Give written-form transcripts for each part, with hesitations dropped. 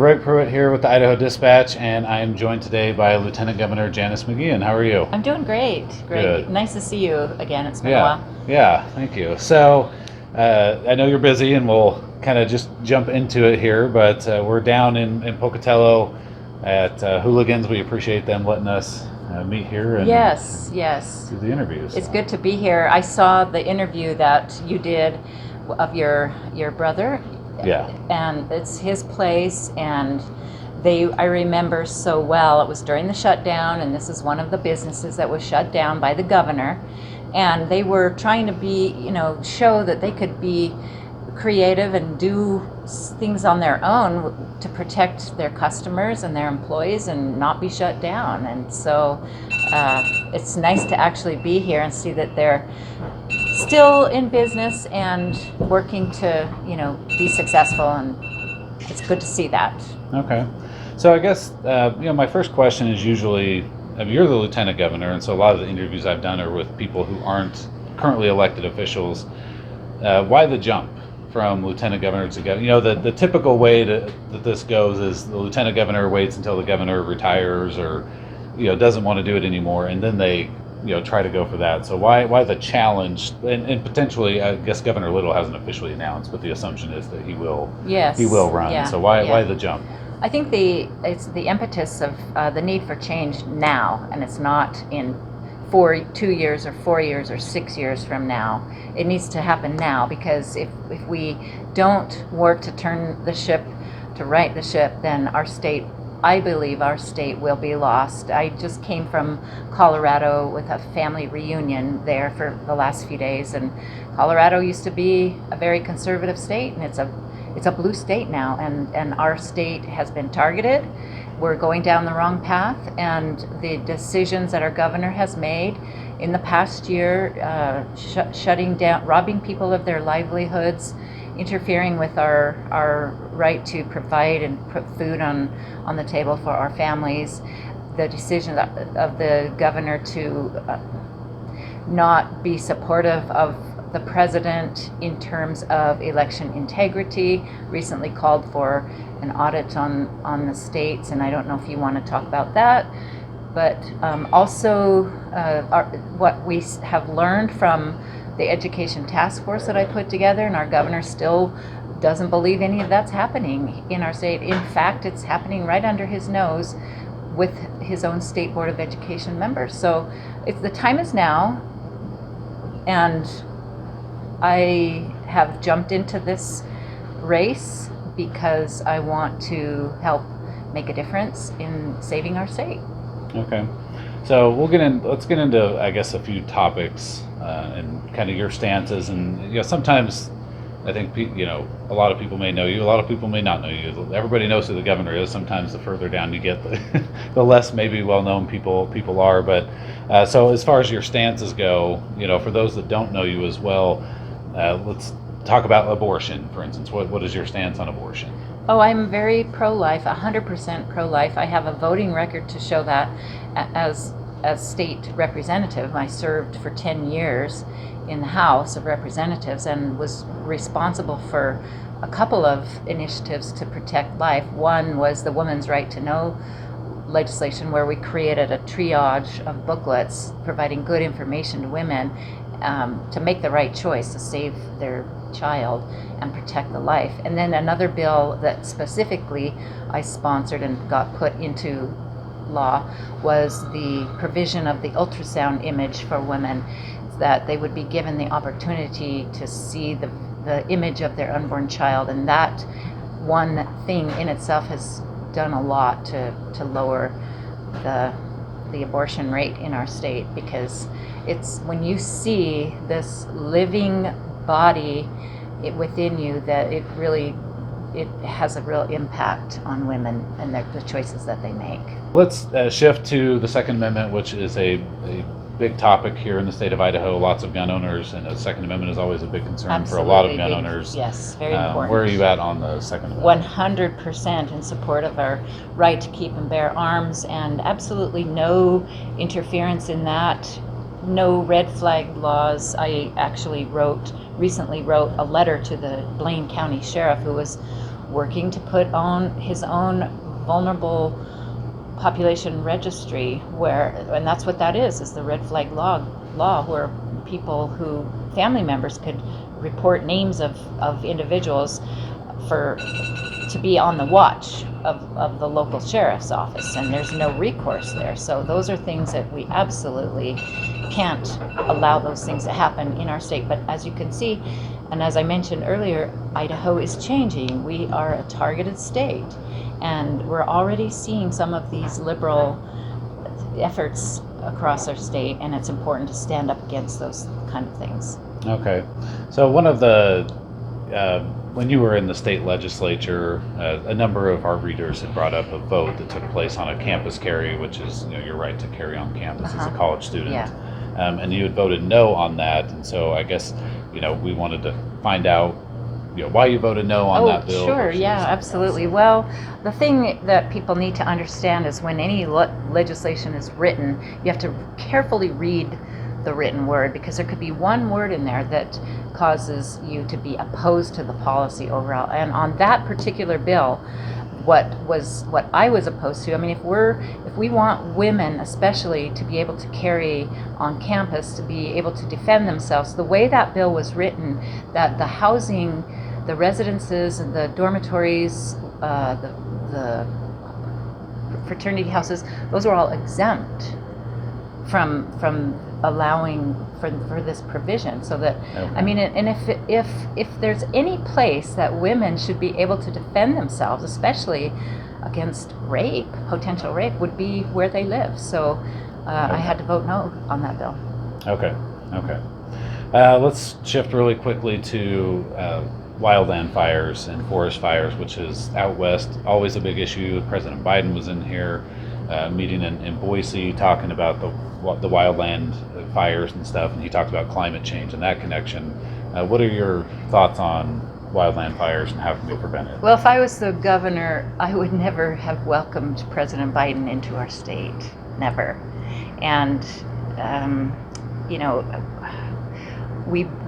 Rick Pruitt here with the Idaho Dispatch, and I am joined today by Lieutenant Governor Janice McGeachin. How are you? I'm doing great. Good. Nice to see you again. It's been a while. Yeah, thank you. So, I know you're busy, and we'll kind of just jump into it here, but we're down in Pocatello at Hooligans. We appreciate them letting us meet here and Yes. do the interviews. It's good to be here. I saw the interview that you did of your brother. Yeah. And it's his place, and I remember so well. It was during the shutdown, and this is one of the businesses that was shut down by the governor, and they were trying to show that they could be creative and do things on their own to protect their customers and their employees and not be shut down. And so it's nice to actually be here and see that they're still in business and working to be successful, and it's good to see that. Okay. So I guess my first question is usually, you're the lieutenant governor, and so a lot of the interviews I've done are with people who aren't currently elected officials. Why the jump from lieutenant governor to governor? The typical way that this goes is the lieutenant governor waits until the governor retires or doesn't want to do it anymore, and then they try to go for that. So why the challenge? And potentially, I guess Governor Little hasn't officially announced, but the assumption is that he will run. Yeah, so why the jump? I think it's the impetus of the need for change now, and it's not in 2 years or 4 years or 6 years from now. It needs to happen now, because if we don't work to turn the ship, to right the ship, then I believe our state will be lost. I just came from Colorado with a family reunion there for the last few days, and Colorado used to be a very conservative state, and it's a blue state now, and our state has been targeted. We're going down the wrong path, and the decisions that our governor has made in the past year, shutting down, robbing people of their livelihoods, interfering with our right to provide and put food on the table for our families, the decision of the governor to not be supportive of the president in terms of election integrity, recently called for an audit on the states, and I don't know if you want to talk about that, but also what we have learned from the education task force that I put together, and our governor still doesn't believe any of that's happening in our state. In fact, it's happening right under his nose with his own state board of education members. So the time is now, and I have jumped into this race because I want to help make a difference in saving our state. Okay. So let's get into, I guess, a few topics and kind of your stances. And sometimes I think a lot of people may know you, a lot of people may not know you. Everybody knows who the governor is. Sometimes the further down you get, the less maybe well-known people are. But so as far as your stances go, for those that don't know you as well, let's talk about abortion, for instance. What is your stance on abortion? Oh, I'm very pro-life, 100% pro-life. I have a voting record to show that. As state representative, I served for 10 years in the House of Representatives and was responsible for a couple of initiatives to protect life. One was the Woman's Right to Know legislation, where we created a triage of booklets providing good information to women to make the right choice to save their child and protect the life. And then another bill that specifically I sponsored and got put into law was the provision of the ultrasound image for women, that they would be given the opportunity to see the image of their unborn child. And that one thing in itself has done a lot to lower the abortion rate in our state, because it's when you see this living body within you that it has a real impact on women and the choices that they make. Let's shift to the Second Amendment, which is a big topic here in the state of Idaho. Lots of gun owners, and the Second Amendment is always a big concern. Absolutely, for a lot of gun owners. Yes, very important. Where are you at on the Second Amendment? 100% in support of our right to keep and bear arms, and absolutely no interference in that. No red flag laws. I actually recently wrote a letter to the Blaine County Sheriff, who was working to put on his own vulnerable population registry, and that's what that is the red flag law, where people who family members could report names of individuals to be on the watch of the local sheriff's office, and there's no recourse there. So those are things that we absolutely can't allow those things to happen in our state. But as you can see, and as I mentioned earlier, Idaho is changing. We are a targeted state, and we're already seeing some of these liberal efforts across our state, and it's important to stand up against those kind of things. Okay. So one of the when you were in the state legislature, a number of our readers had brought up a vote that took place on a campus carry, which is your right to carry on campus as a college student. Yeah. And you had voted no on that, and so I guess we wanted to find out why you voted no on that bill. Sure, yeah, absolutely. Well, the thing that people need to understand is when any legislation is written, you have to carefully read the written word, because there could be one word in there that causes you to be opposed to the policy overall. And on that particular bill, what I was opposed to, I mean, if we want women especially to be able to carry on campus, to be able to defend themselves, the way that bill was written, that the housing, the residences and the dormitories, the fraternity houses, those are all exempt from allowing for this provision. So that, okay. I mean, and if there's any place that women should be able to defend themselves, especially against rape, potential rape, would be where they live. So okay. I had to vote no on that bill. Okay. Let's shift really quickly to wildland fires and forest fires, which is out west, always a big issue. President Biden was in here meeting in Boise talking about the wildland fires and stuff, and he talked about climate change and that connection. What are your thoughts on wildland fires and how can we prevent it? Well, if I was the governor, I would never have welcomed President Biden into our state, never. And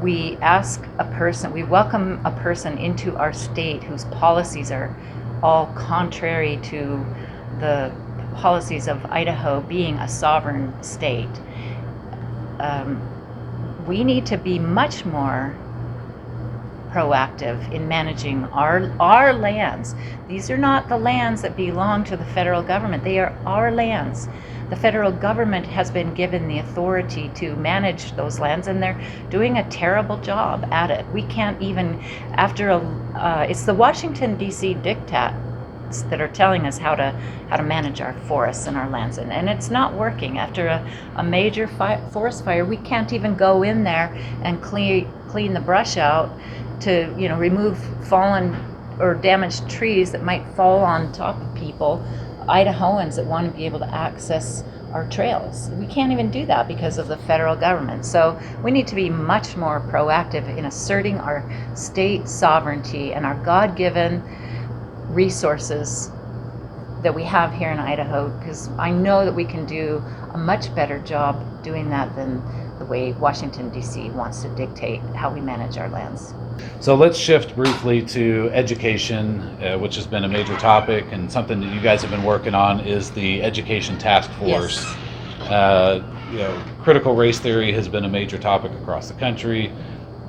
we ask a person, we welcome a person into our state whose policies are all contrary to the policies of Idaho being a sovereign state. We need to be much more proactive in managing our lands. These are not the lands that belong to the federal government. They are our lands. The federal government has been given the authority to manage those lands, and they're doing a terrible job at it. We can't even, it's the Washington, D.C. diktats that are telling us how to manage our forests and our lands, and it's not working. After a major forest fire, we can't even go in there and clean the brush out to remove fallen or damaged trees that might fall on top of people, Idahoans that want to be able to access our trails. We can't even do that because of the federal government. So we need to be much more proactive in asserting our state sovereignty and our God-given resources that we have here in Idaho, because I know that we can do a much better job doing that than the way Washington, D.C. wants to dictate how we manage our lands. So let's shift briefly to education, which has been a major topic, and something that you guys have been working on is the Education Task Force. Yes. Critical race theory has been a major topic across the country,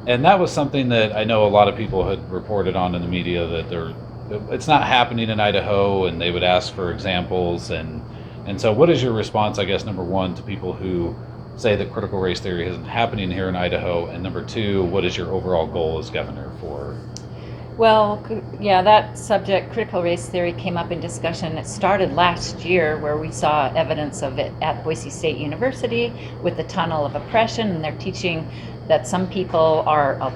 and that was something that I know a lot of people had reported on in the media that it's not happening in Idaho, and they would ask for examples. And so what is your response, I guess, number one, to people who say that critical race theory isn't happening here in Idaho, and number two, what is your overall goal as governor for? Well, yeah, that subject, critical race theory, came up in discussion. It started last year, where we saw evidence of it at Boise State University with the tunnel of oppression, and they're teaching that some people are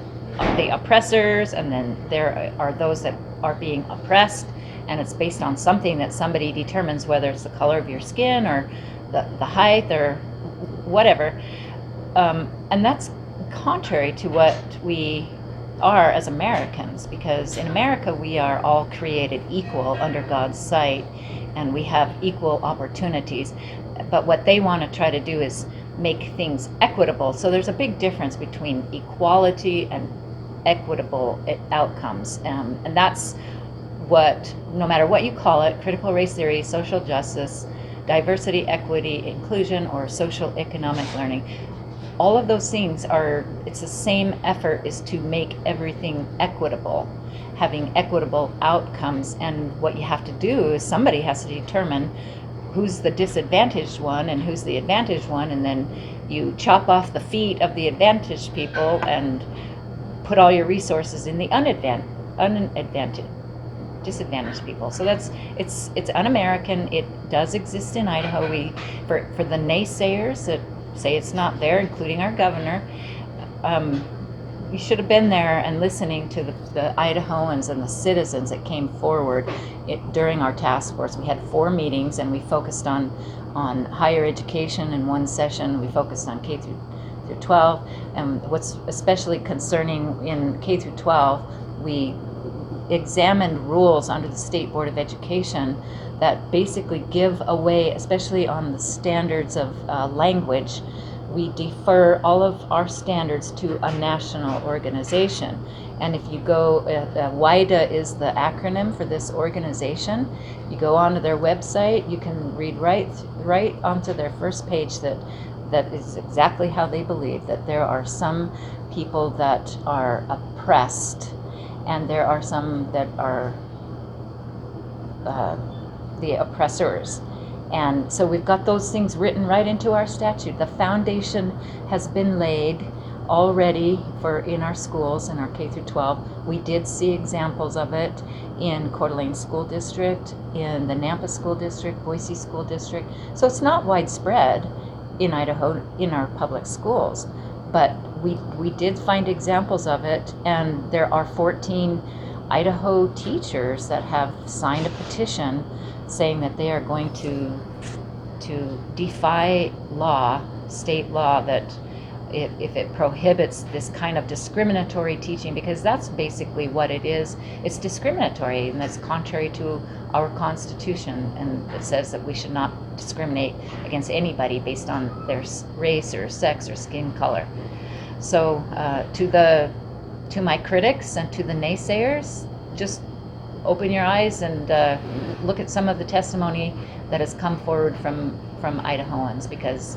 the oppressors, and then there are those that are being oppressed, and it's based on something that somebody determines, whether it's the color of your skin or the height or whatever, and that's contrary to what we are as Americans, because in America we are all created equal under God's sight, and we have equal opportunities. But what they want to try to do is make things equitable. So there's a big difference between equality and equitable outcomes, and that's no matter what you call it, critical race theory, social justice, diversity, equity, inclusion, or social economic learning, all of those things it's the same effort, is to make everything equitable, having equitable outcomes. And what you have to do is somebody has to determine who's the disadvantaged one and who's the advantaged one, and then you chop off the feet of the advantaged people and put all your resources in the disadvantaged people. So it's un-American. It does exist in Idaho. For the naysayers that say it's not there, including our governor, you should have been there and listening to the Idahoans and the citizens that came forward during our task force. We had 4 meetings, and we focused on higher education. In one session, we focused on K through 12. And what's especially concerning in K through 12, we examined rules under the State Board of Education that basically give away, especially on the standards of language. We defer all of our standards to a national organization. And if you go, WIDA is the acronym for this organization. You go onto their website, you can read right onto their first page that is exactly how they believe, that there are some people that are oppressed, and there are some that are the oppressors. And so we've got those things written right into our statute. The foundation has been laid already in our schools, in our K through 12. We did see examples of it in Coeur d'Alene School District, in the Nampa School District, Boise School District. So it's not widespread in Idaho in our public schools, but we did find examples of it, and there are 14 Idaho teachers that have signed a petition saying that they are going to defy state law, that if it prohibits this kind of discriminatory teaching, because that's basically what it is. It's discriminatory, and that's contrary to our Constitution, and it says that we should not discriminate against anybody based on their race or sex or skin color. So to my critics and to the naysayers, just open your eyes and look at some of the testimony that has come forward from Idahoans, because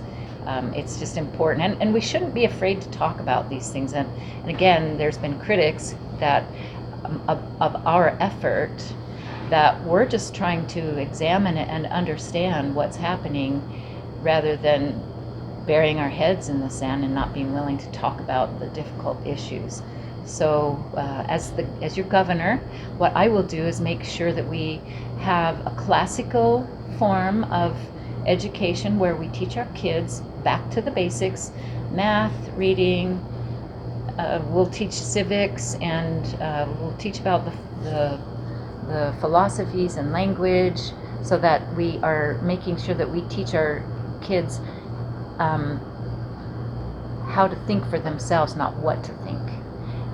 it's just important, and we shouldn't be afraid to talk about these things. And again, there's been critics that of our effort, that we're just trying to examine it and understand what's happening, rather than burying our heads in the sand and not being willing to talk about the difficult issues. So as your governor, what I will do is make sure that we have a classical form of education where we teach our kids back to the basics: math, reading. We'll teach civics, and we'll teach about the philosophies and language, so that we are making sure that we teach our kids how to think for themselves, not what to think.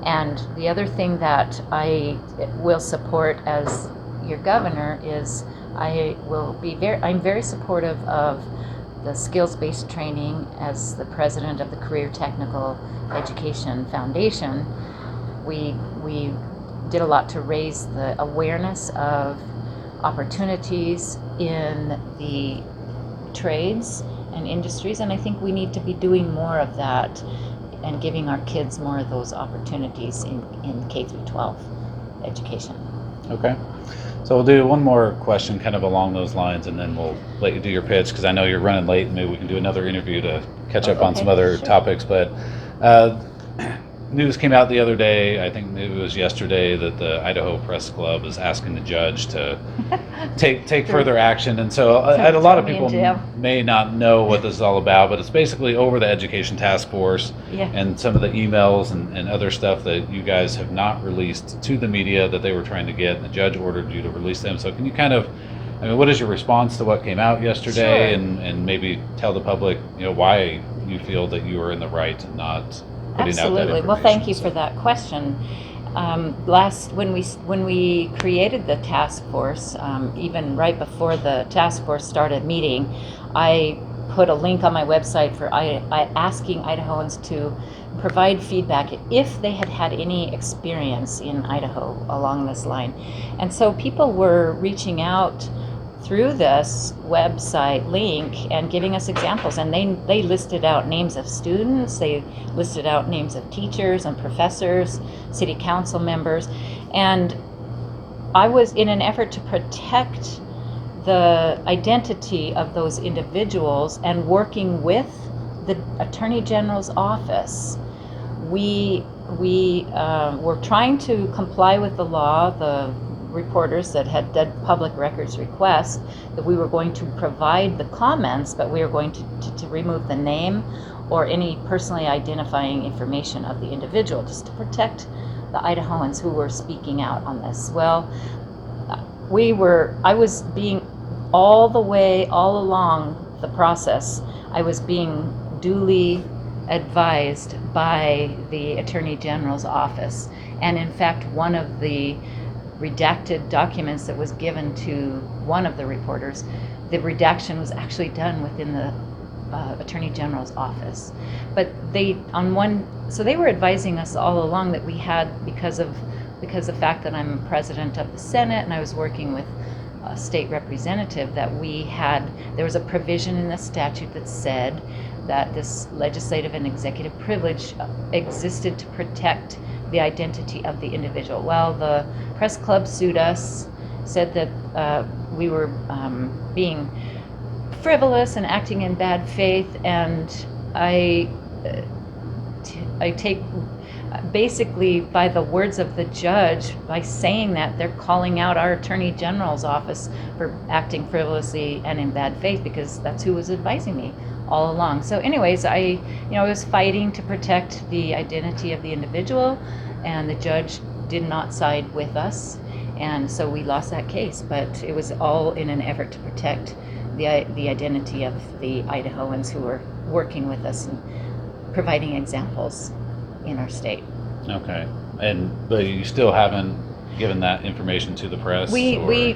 And the other thing that I will support as your governor is I'm very supportive of the skills-based training. As the president of the Career Technical Education Foundation, we did a lot to raise the awareness of opportunities in the trades and industries, and I think we need to be doing more of that and giving our kids more of those opportunities in K through 12 education. Okay. So we'll do one more question kind of along those lines, and then we'll let you do your pitch, because I know you're running late, and maybe we can do another interview to catch up on some other topics. But news came out the other day, I think it was yesterday, that the Idaho Press Club is asking the judge to take further action. And so a lot of people may not know what this is all about, but it's basically over the Education Task Force and some of the emails and other stuff that you guys have not released to the media that they were trying to get, and the judge ordered you to release them. So can you what is your response to what came out yesterday? Sure. And maybe tell the public, why you feel that you are in the right and not putting out that information? Well, thank you for that question. When we created the task force, even right before the task force started meeting, I put a link on my website for asking Idahoans to provide feedback if they had had any experience in Idaho along this line. And so people were reaching out through this website link and giving us examples, and they listed out names of students, they listed out names of teachers and professors, city council members, and I was, in an effort to protect the identity of those individuals and working with the Attorney General's office, we were trying to comply with the law. The reporters that had done public records request that we were going to provide the comments, but we were going to remove the name or any personally identifying information of the individual, just to protect the Idahoans who were speaking out on this. Well, I was being all along the process, I was being duly advised by the Attorney General's office. And in fact, one of the redacted documents that was given to one of the reporters, the redaction was actually done within the Attorney General's office. But they were advising us all along that we had, because the fact that I'm president of the Senate and I was working with a state representative, that there was a provision in the statute that said that this legislative and executive privilege existed to protect the identity of the individual. Well, the press club sued us, said that we were being frivolous and acting in bad faith, and I take basically, by the words of the judge, by saying that, they're calling out our Attorney General's office for acting frivolously and in bad faith, because that's who was advising me all along. So anyways, I was fighting to protect the identity of the individual, and the judge did not side with us, and so we lost that case. But it was all in an effort to protect the identity of the Idahoans who were working with us and providing examples in our state. Okay, but you still haven't given that information to the press? The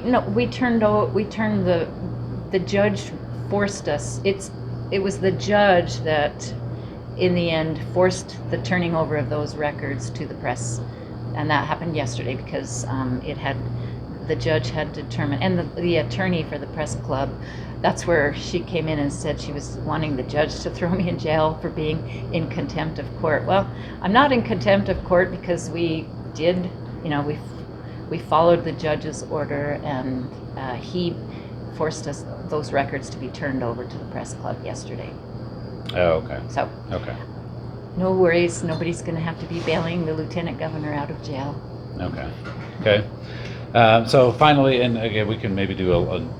judge forced us. It was the judge that in the end forced the turning over of those records to the press, and that happened yesterday because the judge had determined, and the attorney for the press club, that's where she came in and said she was wanting the judge to throw me in jail for being in contempt of court. Well, I'm not in contempt of court because we followed the judge's order, and he forced us those records to be turned over to the press club yesterday. Oh, okay. So, okay. No worries. Nobody's going to have to be bailing the lieutenant governor out of jail. Okay. So finally, and again, we can maybe do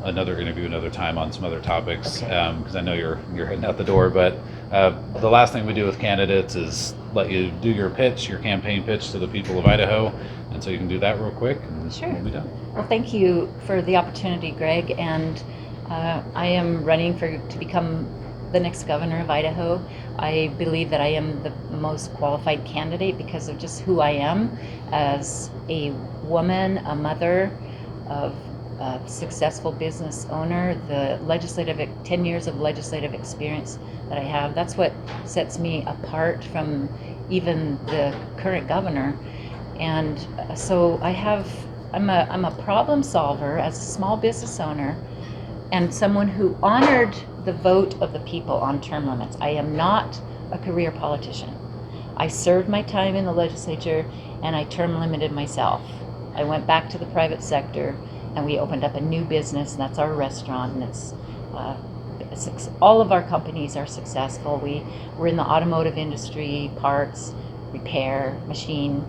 another interview another time on some other topics, because I know you're heading out the door. But the last thing we do with candidates is let you do your campaign pitch to the people of Idaho, and so you can do that real quick, and sure. We'll be done. Well, thank you for the opportunity, Greg, and I am running to become the next governor of Idaho. I believe that I am the most qualified candidate because of just who I am as a woman, a mother, of a successful business owner, the 10 years of legislative experience that I have. That's what sets me apart from even the current governor. And so I'm a problem solver as a small business owner, and someone who honored the vote of the people on term limits. I am not a career politician. I served my time in the legislature, and I term limited myself. I went back to the private sector, and we opened up a new business, and that's our restaurant, and it's all of our companies are successful. We're in the automotive industry, parts, repair, machine,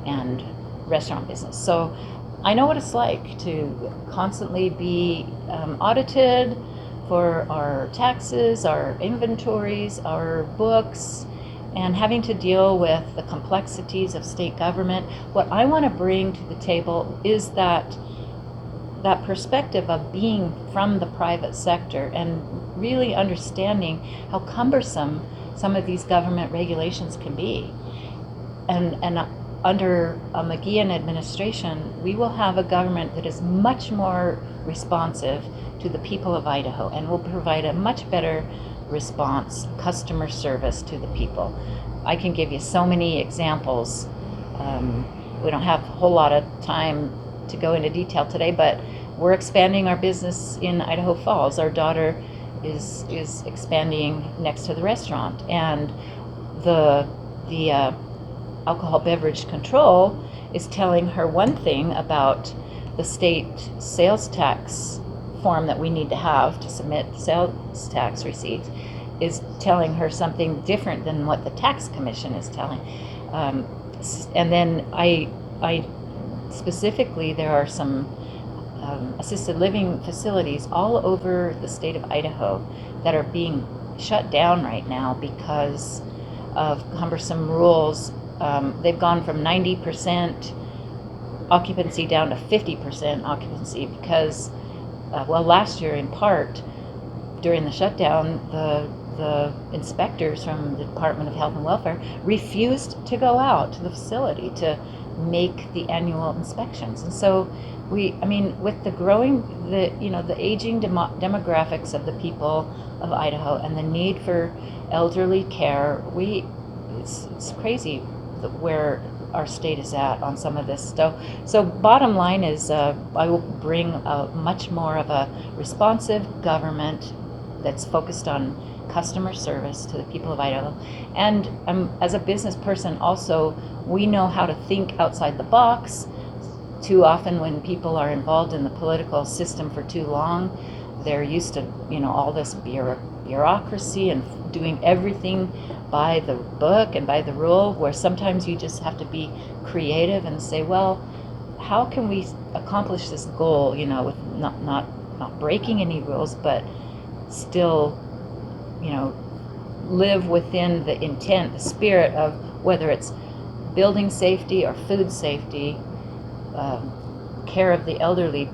and restaurant business. So I know what it's like to constantly be audited for our taxes, our inventories, our books, and having to deal with the complexities of state government. What I want to bring to the table is that perspective of being from the private sector and really understanding how cumbersome some of these government regulations can be. And under a McGeachin administration, we will have a government that is much more responsive to the people of Idaho and will provide a much better response, customer service to the people. I can give you so many examples. We don't have a whole lot of time to go into detail today, but we're expanding our business in Idaho Falls. Our daughter is expanding next to the restaurant, and the alcohol beverage control is telling her one thing about the state sales tax form that we need to have to submit sales tax receipts, is telling her something different than what the tax commission is telling. And then I specifically, there are some assisted living facilities all over the state of Idaho that are being shut down right now because of cumbersome rules. They've gone from 90% occupancy down to 50% occupancy because, last year in part, during the shutdown, the inspectors from the Department of Health and Welfare refused to go out to the facility to make the annual inspections. And so with the aging demographics of the people of Idaho and the need for elderly care, it's crazy where our state is at on some of this stuff. So bottom line is, I will bring a much more of a responsive government that's focused on customer service to the people of Idaho. And as a business person also, we know how to think outside the box. Too often when people are involved in the political system for too long, they're used to all this bureaucracy and doing everything by the book and by the rule, where sometimes you just have to be creative and say, well, how can we accomplish this goal, with not breaking any rules, but still live within the intent, the spirit of whether it's building safety or food safety, care of the elderly,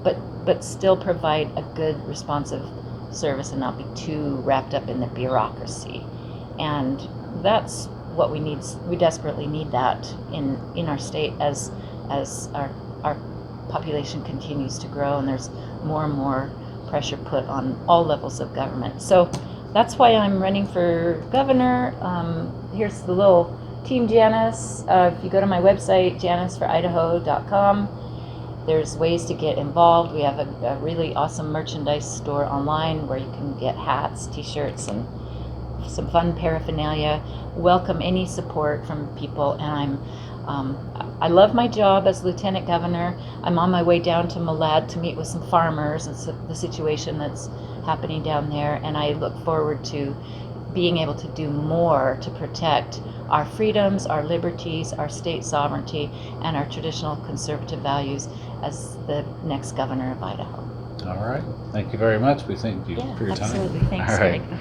but still provide a good responsive service and not be too wrapped up in the bureaucracy. And that's what we need. We desperately need that in our state as our population continues to grow and there's more and more pressure put on all levels of government. So that's why I'm running for governor. Here's the little Team Janice. If you go to my website, janiceforidaho.com, there's ways to get involved. We have a really awesome merchandise store online where you can get hats, t-shirts, and some fun paraphernalia. Welcome any support from people, and I love my job as lieutenant governor. I'm on my way down to Malad to meet with some farmers and the situation that's happening down there, and I look forward to being able to do more to protect our freedoms, our liberties, our state sovereignty, and our traditional conservative values as the next governor of Idaho. All right. Thank you very much. We thank you for your time. Absolutely. Thanks, All right. Greg.